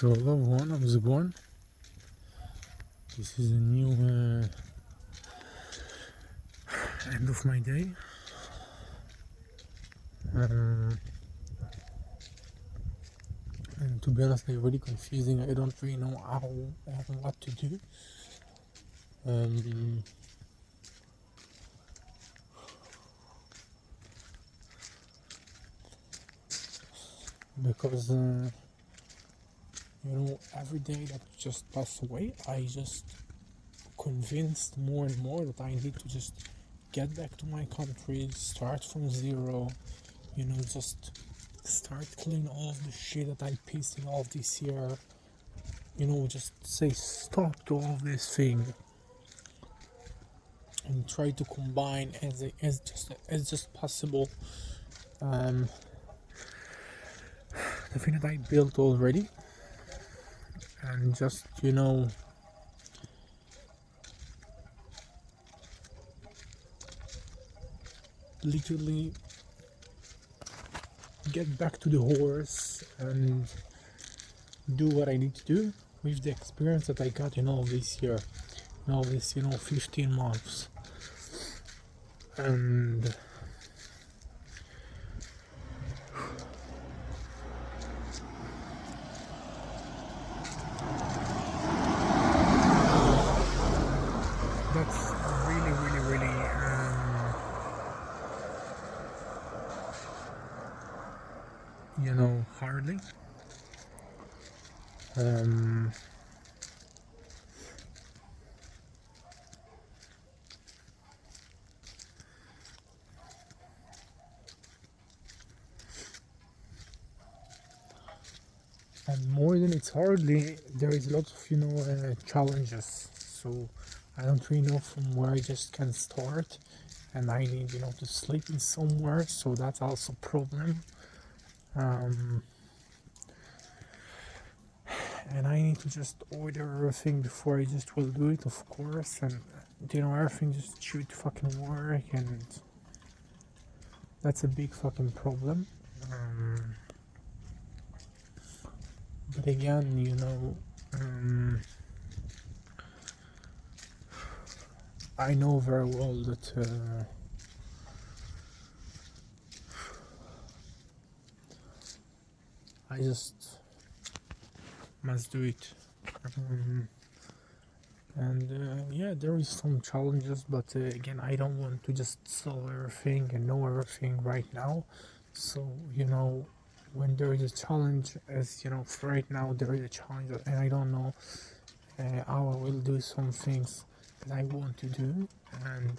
So hello everyone, I'm Zubon. This is a new end of my day. And to be honest, it's really confusing. I don't really know how what to do. Because every day that just passed away, I just convinced more and more that I need to just get back to my country, start from zero, just start clean all of the shit that I pissed in all of this year, just say stop to all of this thing and try to combine as just possible the thing that I built already, and just literally get back to the horse and do what I need to do with the experience that I got in all this year, in all this 15 months. And that's really hardly and more than it's hardly, there is lots of challenges, so I don't really know from where I just can start, and I need to sleep in somewhere, so that's also a problem. And I need to just order everything before I just will do it, of course, and everything just should fucking work, and that's a big fucking problem. But again, I know very well that I just must do it. And yeah, there is some challenges, but again, I don't want to just solve everything and know everything right now. So when there is a challenge, as for right now there is a challenge, and I don't know how I will do some things that I want to do, and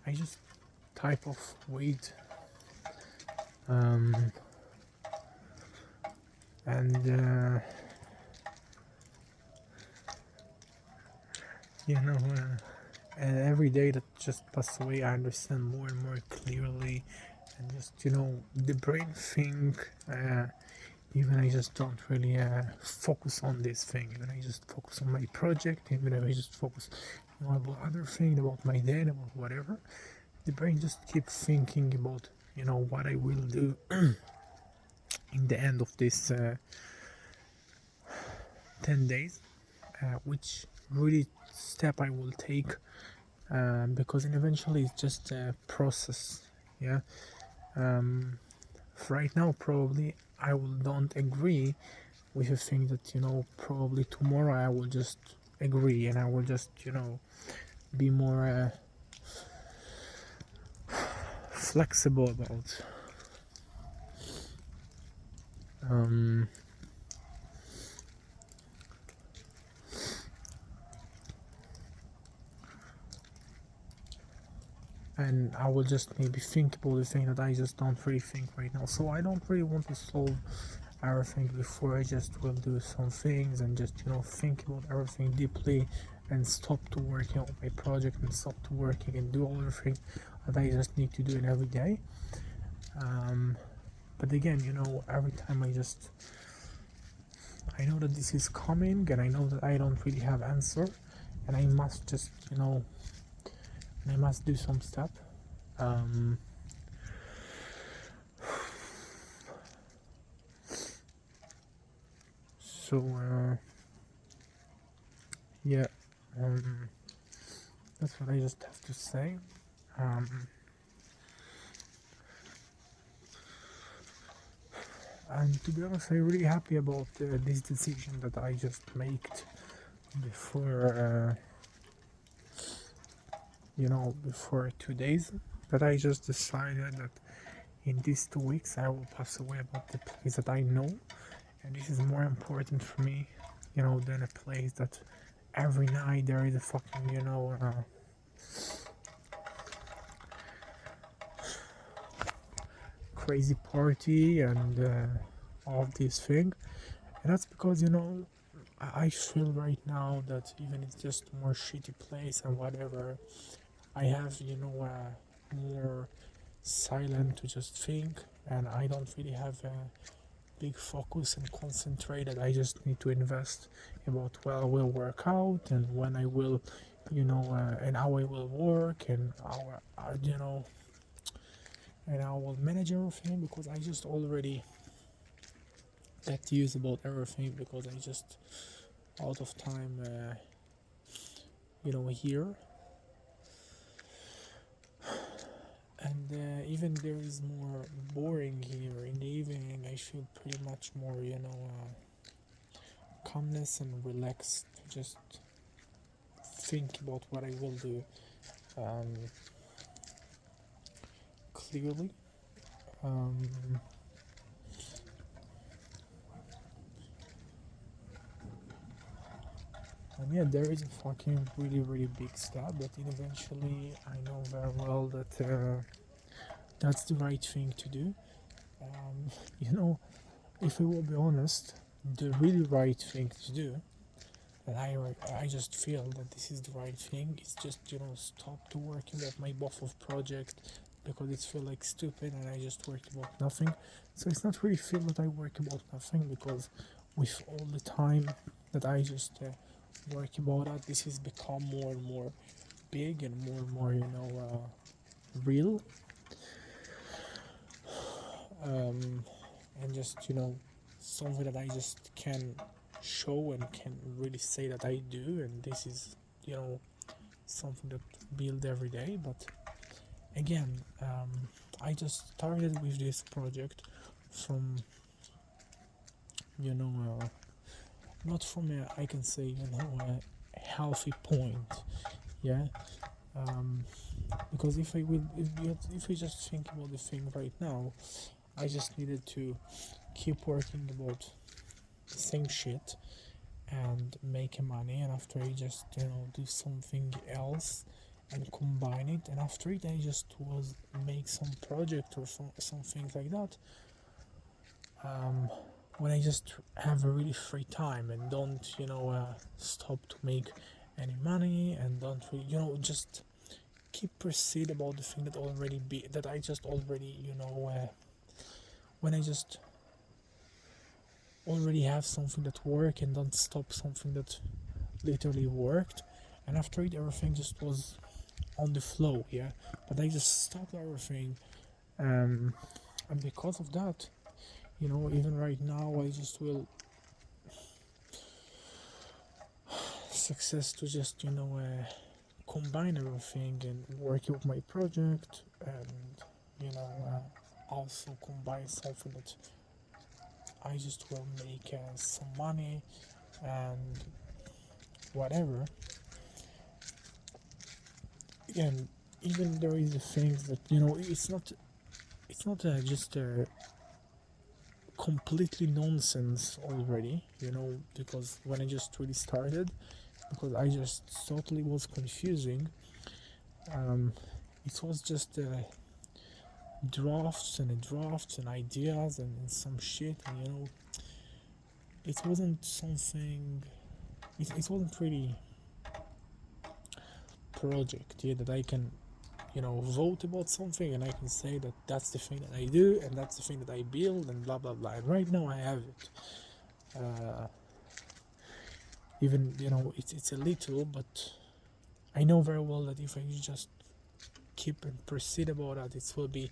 I just type of wait, and and every day that just passes away, I understand more and more clearly, and just the brain think. Even I just don't really focus on this thing. Even I just focus on my project. Even if I just focus, about other things, about my day, about whatever, the brain just keeps thinking about what I will do in the end of this 10 days, which really step I will take, because eventually it's just a process. Yeah. Right now, probably I will don't agree with a thing that probably tomorrow I will just agree, and I will just be more flexible about. And I will just maybe think about the thing that I just don't really think right now. So I don't really want to solve everything before I just will do some things, and just think about everything deeply, and stop to working on my project, and stop to working and do all everything that I just need to do in every day. But again, every time I know that this is coming, and I know that I don't really have answer, and I must just I must do some step. So yeah, um, that's what I just have to say. Um, and to be honest, I'm really happy about this decision that I just made before, before 2 days. That I just decided that in these 2 weeks I will pass away about the place that I know, and this is more important for me, than a place that every night there is a fucking, crazy party and all of these things. And that's because, I feel right now that even it's just more shitty place and whatever, I have, more silent to just think, and I don't really have a big focus and concentrated. I just need to invest about where I will work out and when I will, and how I will work and how, and I will manage everything because I just already get used about everything because I just out of time, here. And even there is more boring here in the evening, I feel pretty much more, calmness and relaxed to just think about what I will do um, clearly. Um, and yeah, there is a fucking really, really big step, but eventually I know very well that that's the right thing to do. Um, you know, if I will be honest, the really right thing to do, and I just feel that this is the right thing, is just, stop to working at my both of project because it feel like stupid and I just work about nothing. So it's not really feel that I work about nothing because with all the time that I just work about that, this has become more and more big and more, real. And just something that I just can show and can really say that I do, and this is something that build every day. But again, I just started with this project from not from a, I can say a healthy point, yeah. Um, because if we just think about the thing right now, I just needed to keep working about the same shit and make money, and after I just do something else and combine it, and after it I just was make some project or some things like that, when I just have a really free time and don't stop to make any money and don't really, just keep proceed about the thing that I just already when I just already have something that work and don't stop something that literally worked, and after it everything just was on the flow, yeah. But I just stopped everything, and because of that, even right now I just will success to just combine everything and work with my project, and also combine something that I just will make some money and whatever. Again, even there is a thing that it's not just completely nonsense already, because when I just really started, because I just totally was confusing. Um, it was just drafts and ideas and some shit, and it wasn't something. It wasn't really project, yeah, that I can vote about something and I can say that that's the thing that I do and that's the thing that I build and blah blah blah. And right now I have it. Even it's a little, but I know very well that if I just keep and proceed about that, it will be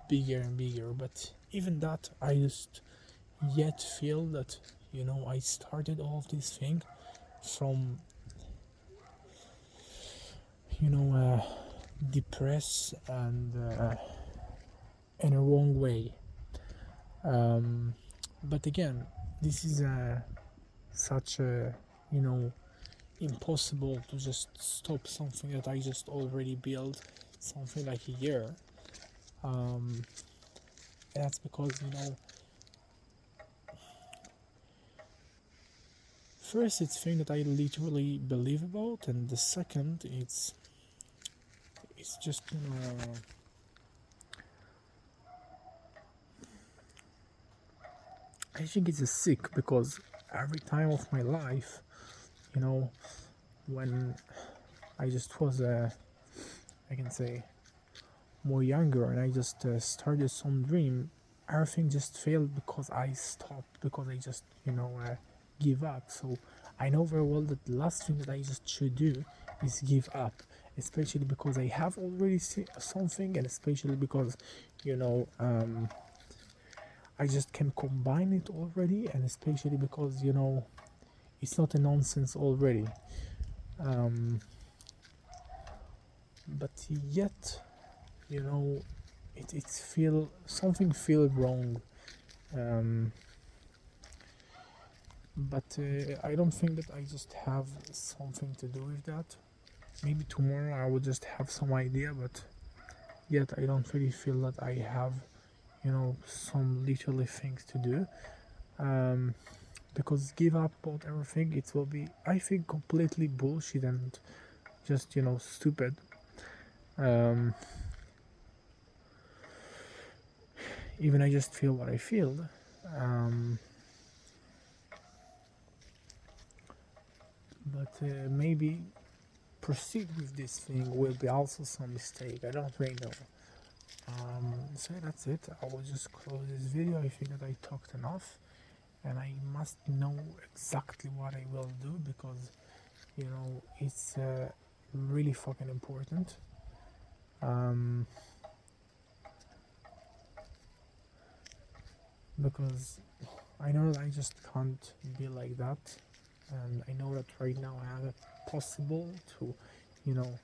bigger and bigger. But even that, I just yet feel that I started all of this thing from depressed and in a wrong way. um, but again, this is such a you know impossible to just stop something that I just already built something like a year. um, and that's because first it's thing that I literally believe about, and the second it's just I think it's a sick because every time of my life, you know when I just was I can say more younger, and I just started some dream, everything just failed because I stopped, because I just give up. So I know very well that the last thing that I just should do is give up, especially because I have already something, and especially because you know I just can combine it already, and especially because it's not a nonsense already. um, but yet it's feel something feel wrong. um, but I don't think that I just have something to do with that. Maybe tomorrow I will just have some idea, but yet I don't really feel that I have some literally things to do. um, because give up about everything, it will be, I think, completely bullshit and just stupid. um, Even I just feel what I feel. um, but maybe proceed with this thing will be also some mistake. I don't really know. So that's it. I will just close this video. I think that I talked enough, and I must know exactly what I will do, because it's really fucking important. um, because I know that I just can't be like that, and I know that right now I have it possible to you know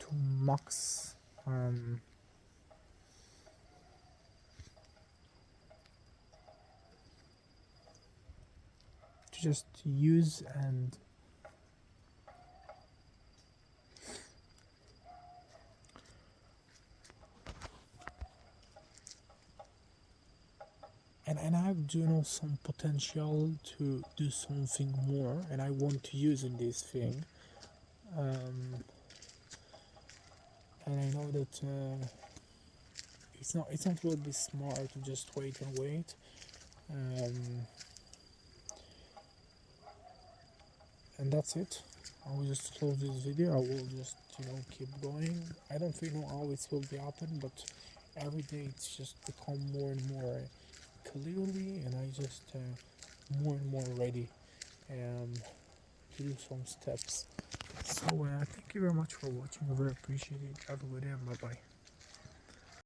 to max to just use and I have some potential to do something more, and I want to use in this thing. And I know that it's not will be smart to just wait and wait. um, and that's it. I will just close this video. I will just keep going. I don't really know how it will be happen, but every day it's just become more and more clearly, and I just more and more ready to do some steps. So thank you very much for watching. I very appreciate it. Have a good day. Bye bye.